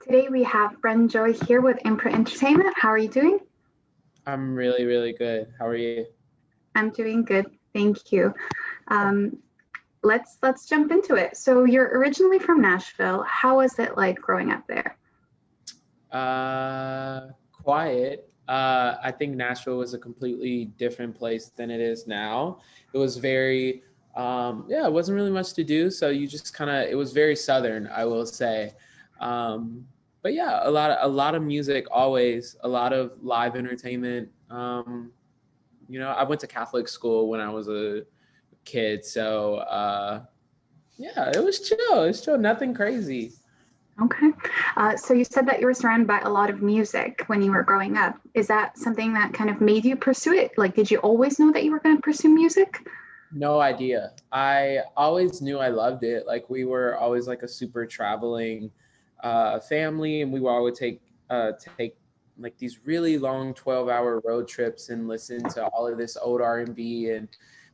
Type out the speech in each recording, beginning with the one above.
Today we have Bren Joy here with IMPRINT Entertainment. How are you doing? I'm really, really good. How are you? I'm doing good, thank you. Um, let's jump into it. So you're originally from Nashville. How was it like growing up there? Quiet. I think Nashville was a completely different place than it is now. It was very, yeah, it wasn't really much to do. So you just kind of, it was very Southern, I will say. Um, but yeah, a lot of music, always a lot of live entertainment. I went to Catholic school when I was a kid, so yeah, it was chill. It's chill, nothing crazy. Okay. So you said that you were surrounded by a lot of music when you were growing up. Is that something that kind of made you pursue it? Like, did you always know that you were going to pursue music? No idea. I always knew I loved it. Like we were always like a super traveling family, and we would always take like these really long 12-hour road trips and listen to all of this old R&B. And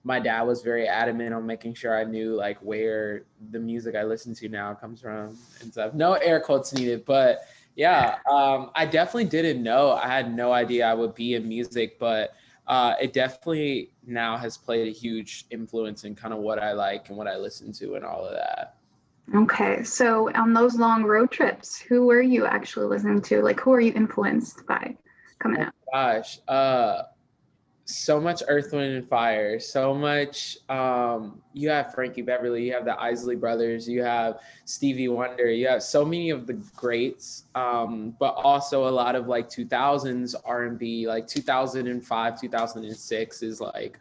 my dad was very adamant on making sure I knew like where the music I listen to now comes from and stuff. No air quotes needed, but yeah, I definitely didn't know. I had no idea I would be in music, but it definitely now has played a huge influence in kind of what I like and what I listen to and all of that. Okay. So on those long road trips, who were you actually listening to? Like, who are you influenced by coming Oh up? gosh, so much Earth, Wind and Fire, so much. You have Frankie Beverly, you have the Isley Brothers, you have Stevie Wonder, you have so many of the greats, but also a lot of like 2000s R&B, like 2005, 2006 is like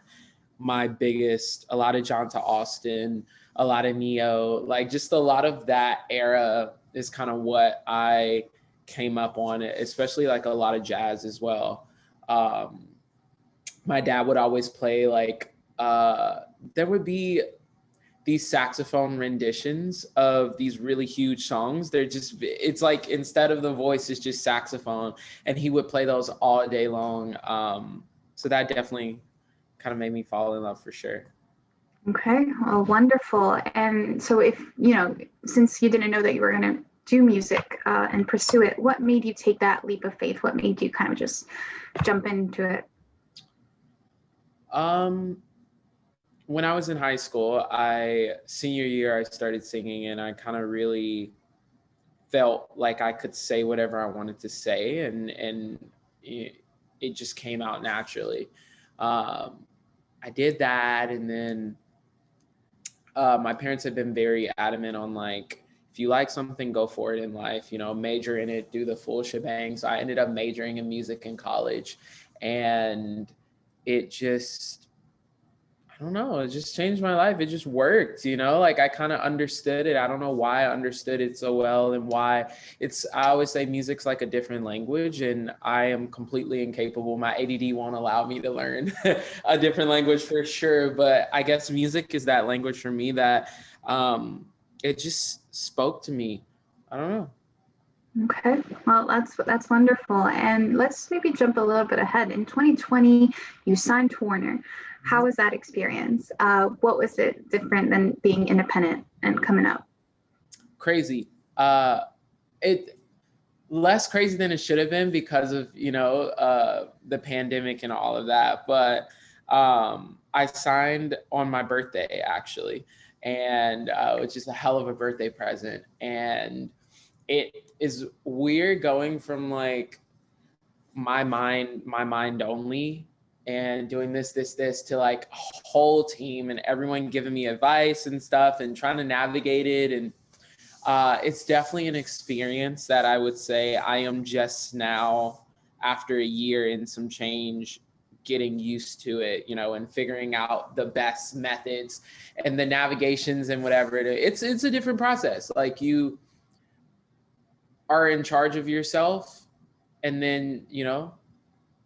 my biggest. A lot of John to Austin, a lot of Neo, like just a lot of that era is kind of what I came up on, especially like a lot of jazz as well. Um, my dad would always play like there would be these saxophone renditions of these really huge songs. They're just, it's like instead of the voice, it's just saxophone, and he would play those all day long. So that definitely kind of made me fall in love for sure. Okay, well, wonderful. And so, if since you didn't know that you were going to do music and pursue it, what made you take that leap of faith? What made you kind of just jump into it? Um, when I was in high school, I senior year, I started singing, and I kind of really felt like I could say whatever I wanted to say, and it just came out naturally. Um, I did that, and then my parents have been very adamant on like, if you like something, go for it in life. Major in it, do the full shebang. So I ended up majoring in music in college, and it just, I don't know, it just changed my life. It just worked, like I kind of understood it. I don't know why I understood it so well, and why I always say music's like a different language, and I am completely incapable. My ADD won't allow me to learn a different language for sure. But I guess music is that language for me that it just spoke to me. I don't know. Okay, well, that's wonderful. And let's maybe jump a little bit ahead. In 2020, you signed to Warner. How was that experience? What was it different than being independent and coming up? Crazy. It less crazy than it should have been because of the pandemic and all of that. But I signed on my birthday actually, and which is a hell of a birthday present. And it is weird going from like my mind only and doing this to like a whole team and everyone giving me advice and stuff and trying to navigate it. And it's definitely an experience that I would say I am just now, after a year and some change, getting used to it, and figuring out the best methods and the navigations and whatever it's a different process. Like you are in charge of yourself, and then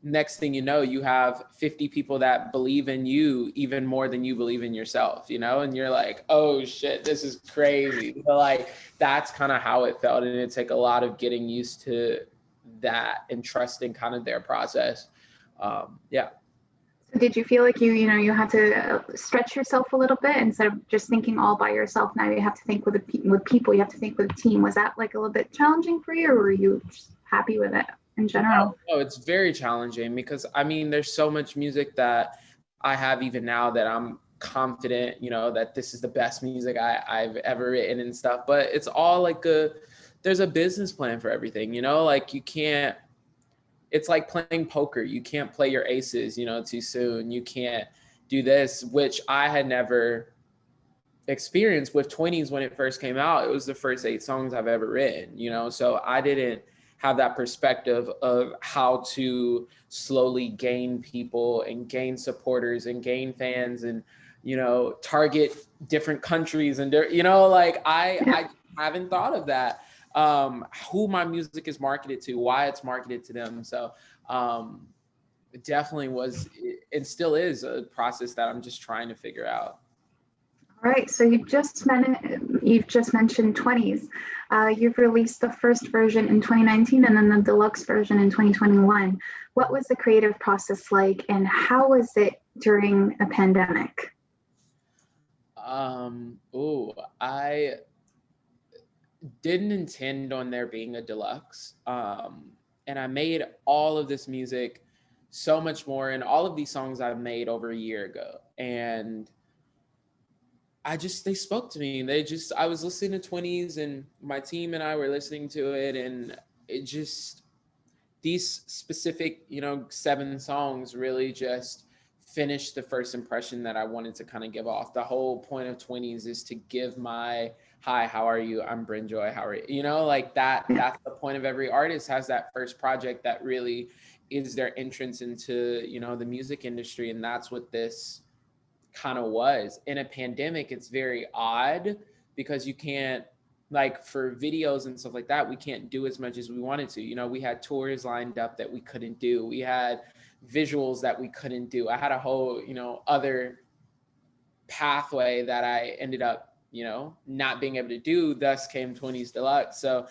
next thing you know, you have 50 people that believe in you even more than you believe in yourself, and you're like, oh shit, this is crazy. So like that's kind of how it felt, and it's like a lot of getting used to that and trusting kind of their process. Yeah. Did you feel like you had to stretch yourself a little bit instead of just thinking all by yourself? Now you have to think with people. You have to think with a team. Was that like a little bit challenging for you, or were you just happy with it in general? No, it's very challenging because I mean, there's so much music that I have even now that I'm confident, that this is the best music I've ever written and stuff. But it's all like there's a business plan for everything, like you can't, it's like playing poker. You can't play your aces, too soon. You can't do this, which I had never experienced with 20s when it first came out. It was the first 8 songs I've ever written, so I didn't have that perspective of how to slowly gain people and gain supporters and gain fans and, target different countries and, like I haven't thought of that. Who my music is marketed to, why it's marketed to them. So it definitely was and still is a process that I'm just trying to figure out. All right, so you've just mentioned 20s. You've released the first version in 2019 and then the deluxe version in 2021. What was the creative process like, and how was it during a pandemic? I didn't intend on there being a deluxe. And I made all of this music so much more, and all of these songs I've made over a year ago. And they spoke to me. I was listening to 20s and my team and I were listening to it, and these specific, 7 songs really just finished the first impression that I wanted to kind of give off. The whole point of 20s is to give my, hi, how are you? I'm Bren Joy. How are you? Like that's the point of every artist, has that first project that really is their entrance into, the music industry. And that's what this kind of was. In a pandemic, it's very odd because you can't, like for videos and stuff like that, we can't do as much as we wanted to. We had tours lined up that we couldn't do. We had visuals that we couldn't do. I had a whole, other pathway that I ended up, not being able to do. Thus came 20s Deluxe. So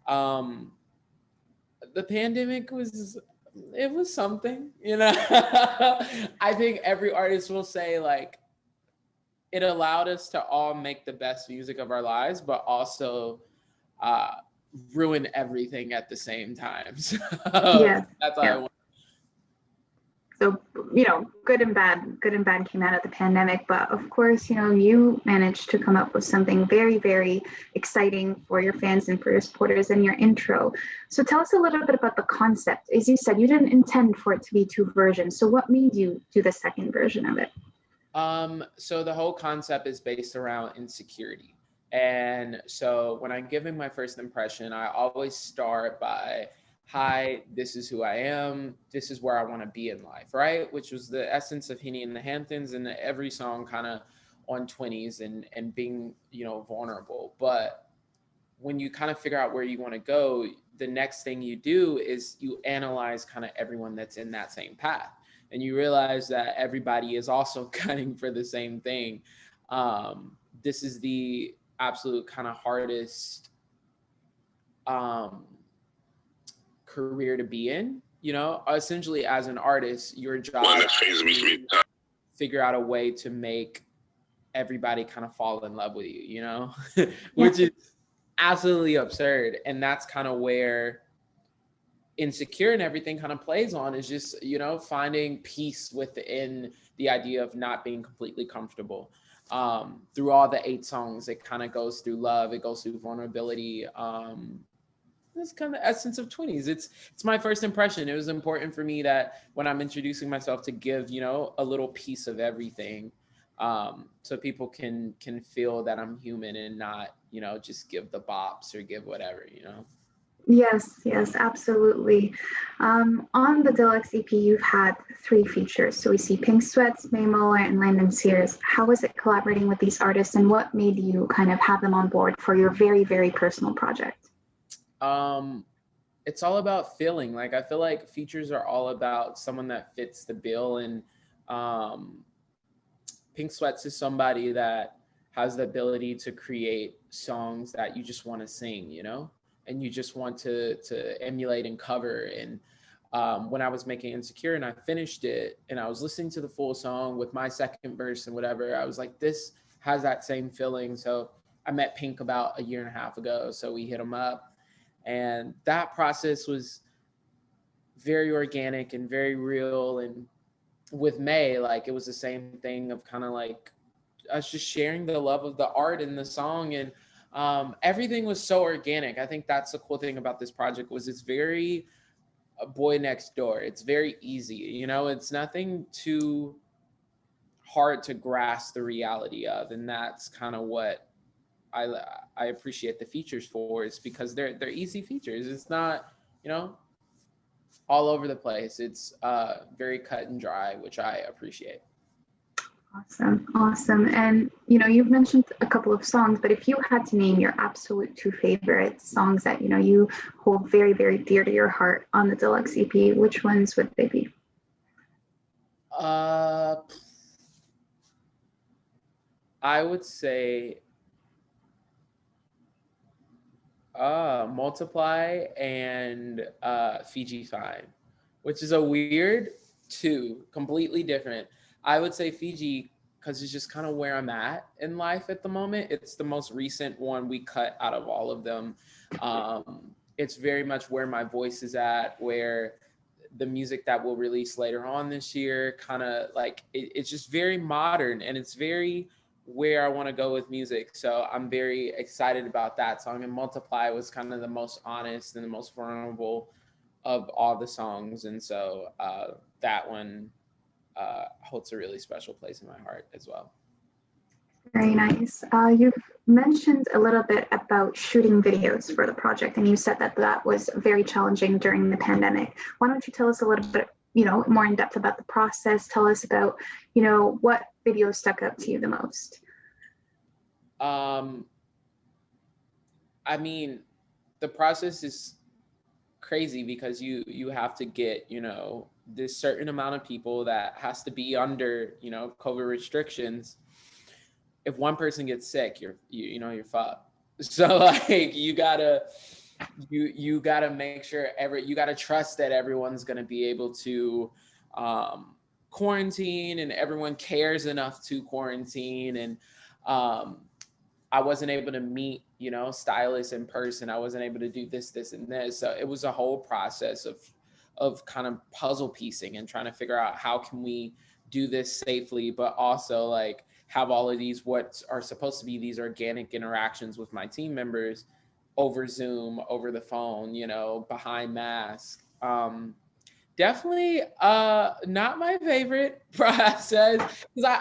the pandemic was something, I think every artist will say like it allowed us to all make the best music of our lives, but also ruin everything at the same time. So Yeah, that's all I want. So, good and bad came out of the pandemic, but of course, you managed to come up with something very, very exciting for your fans and for your supporters in your intro. So tell us a little bit about the concept. As you said, you didn't intend for it to be 2 versions. So what made you do the second version of it? So the whole concept is based around insecurity. And so when I'm giving my first impression, I always start by, hi, this is who I am. This is where I want to be in life, right? Which was the essence of Henny and the Hamptons, and every song kind of on 20s and being, vulnerable. But when you kind of figure out where you want to go, the next thing you do is you analyze kind of everyone that's in that same path. And you realize that everybody is also gunning for the same thing. This is the absolute kind of hardest career to be in. Essentially as an artist, your job is to figure out a way to make everybody kind of fall in love with you, which is absolutely absurd. And that's kind of where Insecure and everything kind of plays on, is just, finding peace within the idea of not being completely comfortable. Through all the 8 songs, it kind of goes through love, it goes through vulnerability. This kind of essence of 20s. It's my first impression. It was important for me that when I'm introducing myself to give, a little piece of everything, so people can feel that I'm human and not, just give the bops or give whatever. Yes, absolutely. On the deluxe EP, you've had 3 features. So we see Pink Sweats, Mae Muller, and Landon Sears. How was it collaborating with these artists, and what made you kind of have them on board for your very, very personal project? It's all about feeling. Like, I feel like features are all about someone that fits the bill. And Pink Sweats is somebody that has the ability to create songs that you just want to sing, and you just want to emulate and cover. And when I was making Insecure, and I finished it and I was listening to the full song with my second verse and whatever, I was like, this has that same feeling. So I met Pink about a year and a half ago. So we hit them up, and that process was very organic and very real. And with May, like it was the same thing of kind of like us just sharing the love of the art and the song, and everything was so organic. I think that's the cool thing about this project was it's very a boy next door. It's very easy, you know, it's nothing too hard to grasp the reality of, and that's kind of what I I appreciate the features for, is because they're easy features. It's not, you know, all over the place. It's very cut and dry, which I appreciate. Awesome, awesome. And you've mentioned a couple of songs, but if you had to name your absolute two favorite songs that you hold very, very dear to your heart on the deluxe EP, which ones would they be? I would say Multiply and Fiji Fine, which is a weird two, completely different. I would say Fiji because it's just kind of where I'm at in life at the moment. It's the most recent one we cut out of all of them. It's very much where my voice is at, where the music that we'll release later on this year, kind of like it's just very modern, and it's very where I want to go with music. So I'm very excited about that song. And Multiply was kind of the most honest and the most vulnerable of all the songs. And so that one holds a really special place in my heart as well. Very nice. You've mentioned a little bit about shooting videos for the project, and you said that that was very challenging during the pandemic. Why don't you tell us a little bit, more in depth about the process? Tell us about, what video stuck out to you the most. I mean, the process is crazy because you have to get, this certain amount of people that has to be under, COVID restrictions. If one person gets sick, you're fucked. So like you gotta make sure you gotta trust that everyone's gonna be able to quarantine, and everyone cares enough to quarantine. And I wasn't able to meet, stylists in person. I wasn't able to do this, and this. So it was a whole process of kind of puzzle piecing and trying to figure out how can we do this safely, but also like have all of these what are supposed to be these organic interactions with my team members over Zoom, over the phone, behind mask. Definitely not my favorite process, because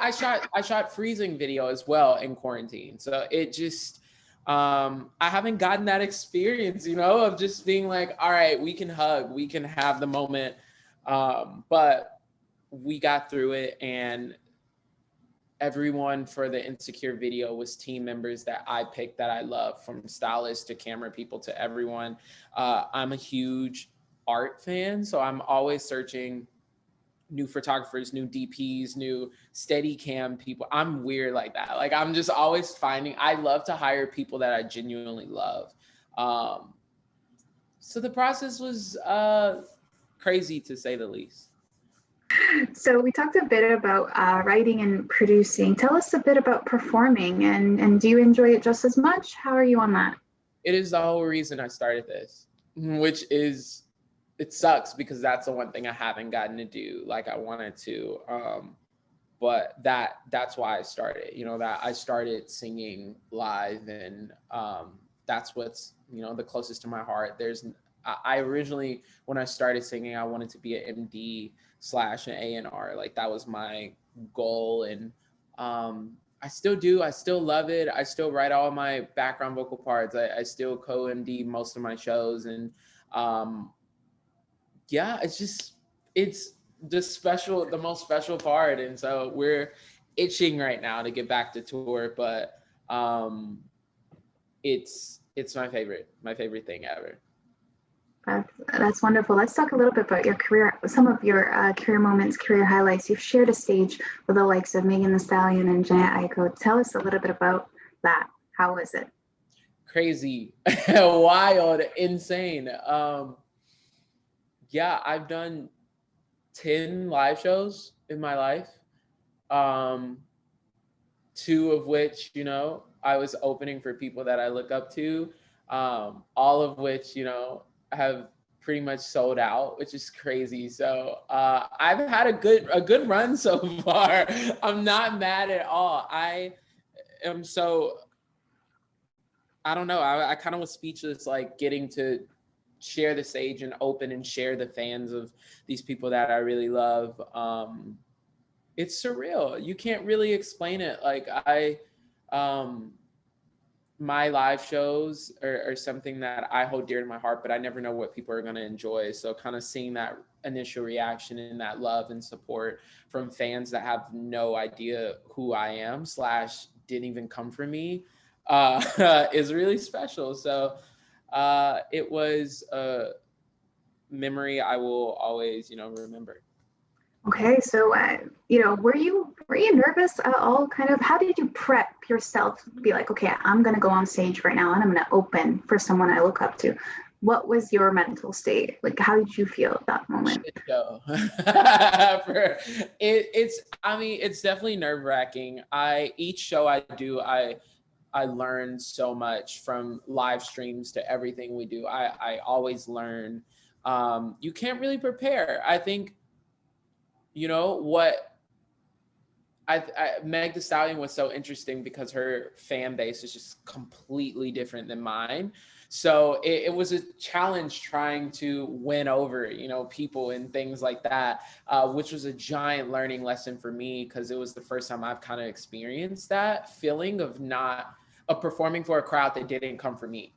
I shot freezing video as well in quarantine. So it just I haven't gotten that experience, of just being like, all right, we can hug, we can have the moment. But we got through it, and everyone for the Insecure video was team members that I picked that I love, from stylists to camera people to everyone. I'm a huge art fan, so I'm always searching new photographers, new DPs, new steady cam people. I'm weird like that. Like I'm just always I love to hire people that I genuinely love. So the process was crazy, to say the least. So we talked a bit about writing and producing. Tell us a bit about performing, and do you enjoy it just as much? How are you on that? It is the whole reason I started this, which is, it sucks because that's the one thing I haven't gotten to do like I wanted to. But that's why I started, that I started singing live, and that's what's, the closest to my heart. I originally, when I started singing, I wanted to be an MD / an A&R. Like that was my goal. And I still do. I still love it. I still write all my background vocal parts. I still co-MD most of my shows. And yeah, it's the most special part. And so we're itching right now to get back to tour, but it's my favorite thing ever. That's wonderful. Let's talk a little bit about your career, some of your career moments, career highlights. You've shared a stage with the likes of Megan Thee Stallion and Jhené Aiko. Tell us a little bit about that. How was it? Crazy, wild, insane. Yeah, I've done 10 live shows in my life. Um, two of which, I was opening for people that I look up to, all of which, have pretty much sold out, which is crazy. So I've had a good run so far. I'm not mad at all. I am so, I don't know. I kind of was speechless, like getting to share the stage and open and share the fans of these people that I really love. It's surreal. You can't really explain it. Like um, my live shows are something that I hold dear to my heart, but I never know what people are going to enjoy. So kind of seeing that initial reaction and that love and support from fans that have no idea who I am / didn't even come for me is really special. So it was a memory I will always, remember. Okay, so were you nervous at all? Kind of, how did you prep yourself to be like, okay, I'm gonna go on stage right now and I'm gonna open for someone I look up to? What was your mental state? Like, how did you feel at that moment? Shit show. I mean, it's definitely nerve wracking. Each show I do, I learn so much from live streams to everything we do. I always learn. You can't really prepare. I think, what Meg Thee Stallion was so interesting because her fan base is just completely different than mine. So it was a challenge trying to win over, people and things like that, which was a giant learning lesson for me because it was the first time I've kind of experienced that feeling of performing for a crowd that didn't come for me.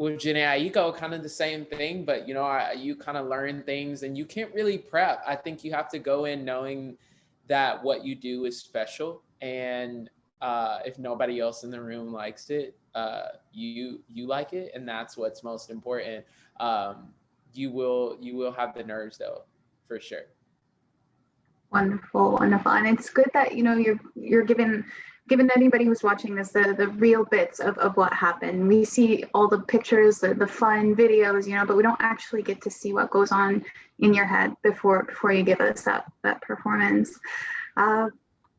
With Jhené Aiko, kind of the same thing, but you kind of learn things and you can't really prep. I think you have to go in knowing that what you do is special, and if nobody else in the room likes it, you like it, and that's what's most important. You will have the nerves though, for sure. Wonderful, wonderful. And it's good that, you're giving anybody who's watching this the real bits of what happened. We see all the pictures, the fun videos, but we don't actually get to see what goes on in your head before you give us that performance.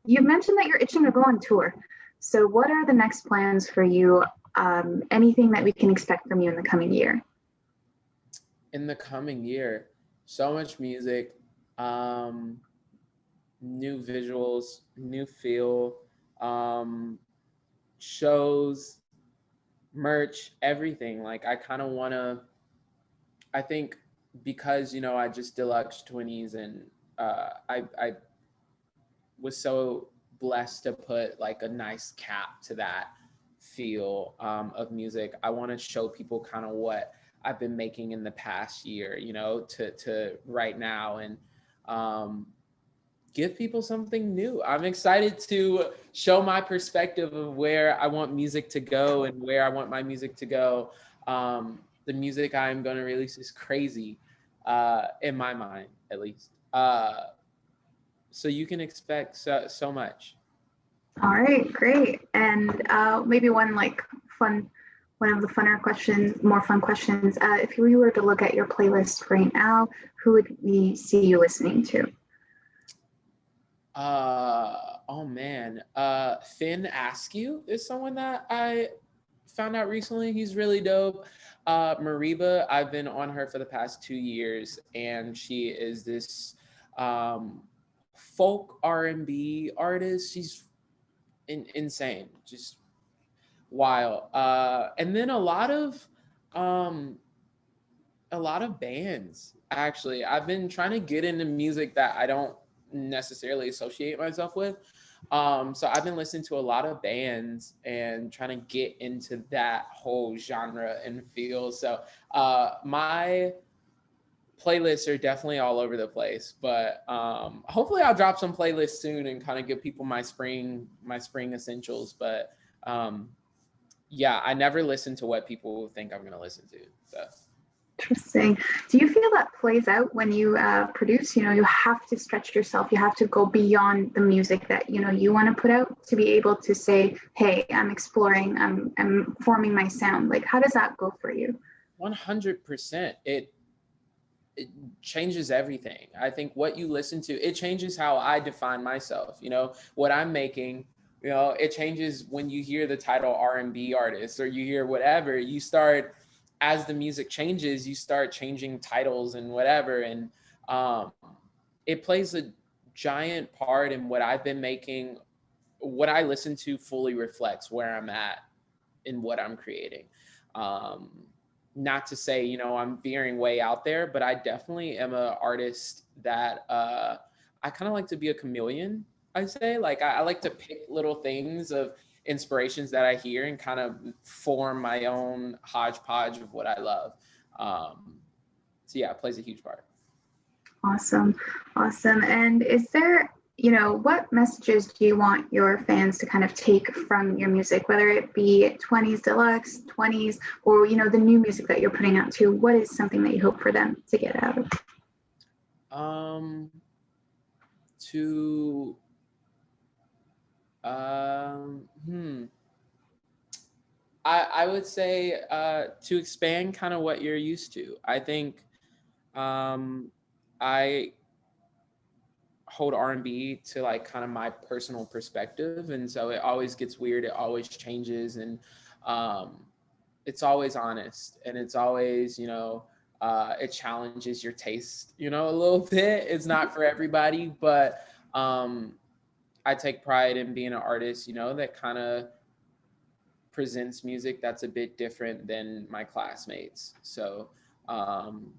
You mentioned that you're itching to go on tour. So what are the next plans for you? Anything that we can expect from you in the coming year? In the coming year, so much music, new visuals, new feel, shows, merch, everything. Like I kind of want to, I think because, I just deluxe 20s, and I was so blessed to put like a nice cap to that feel of music. I want to show people kind of what I've been making in the past year, to right now, and give people something new. I'm excited to show my perspective of where I want music to go and where I want my music to go. The music I'm going to release is crazy, in my mind, at least. So you can expect so much. All right, great. And maybe one of the more fun questions. If you were to look at your playlist right now, who would we see you listening to? Oh man. Finn Askew is someone that I found out recently. He's really dope. Mariba, I've been on her for the past 2 years, and she is this folk R&B artist. She's insane, just wild. And then a lot of bands. Actually, I've been trying to get into music that I don't necessarily associate myself with. So I've been listening to a lot of bands and trying to get into that whole genre and feel. So my playlists are definitely all over the place, but hopefully I'll drop some playlists soon and kind of give people my spring essentials. But yeah, I never listen to what people think I'm going to listen to. So. Interesting. Do you feel that plays out when you produce? You have to stretch yourself. You have to go beyond the music that you want to put out to be able to say, "Hey, I'm exploring. I'm forming my sound." Like, how does that go for you? 100%. It changes everything. I think what you listen to, it changes how I define myself. You know, what I'm making, you know, it changes when you hear the title R&B artist or you hear whatever. You start, as the music changes, you start changing titles and whatever. And um, it plays a giant part in what I've been making. What I listen to fully reflects where I'm at in what I'm creating. Um, Not to say, you know, I'm veering way out there, but I definitely am an artist that I kind of like to be a chameleon. I say, like, I like to pick little things of inspirations that I hear and kind of form my own hodgepodge of what I love. So yeah, it plays a huge part. Awesome. Awesome. And is there, you know, what messages do you want your fans to kind of take from your music, whether it be 20s Deluxe, 20s, or, you know, the new music that you're putting out too? What is something that you hope for them to get out of? To um hmm I would say to expand kind of what you're used to. I think I hold R&B to like kind of my personal perspective, and so it always gets weird. It always changes, and um, it's always honest, and it's always, you know, it challenges your taste, you know, a little bit. It's not for everybody, but I take pride in being an artist, you know, that kind of presents music that's a bit different than my classmates. So um,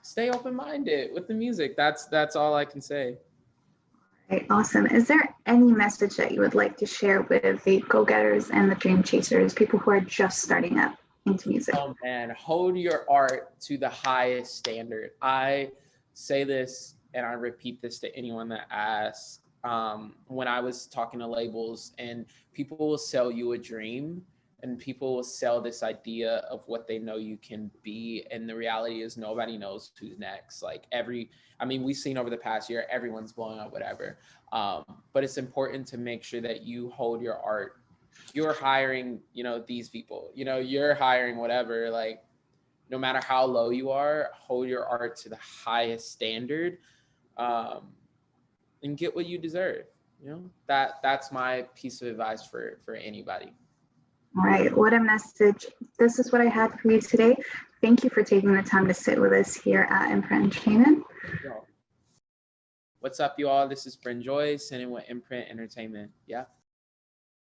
stay open-minded with the music. That's all I can say. Right, awesome. Is there any message that you would like to share with the go-getters and the dream chasers, people who are just starting up into music? Oh man, hold your art to the highest standard. I say this and I repeat this to anyone that asks. When I was talking to labels, and people will sell you a dream, and people will sell this idea of what they know you can be. And the reality is nobody knows who's next. Like I mean, we've seen over the past year, everyone's blowing up, whatever. But it's important to make sure that you hold your art. You're hiring, you know, these people, you know, you're hiring whatever, like no matter how low you are, hold your art to the highest standard, um, and get what you deserve. You know, that's my piece of advice for anybody. All right, what a message. This is what I had for you today. Thank you for taking the time to sit with us here at IMPRINT Entertainment. What's up, you all? This is Bren sitting with IMPRINT Entertainment. Yeah.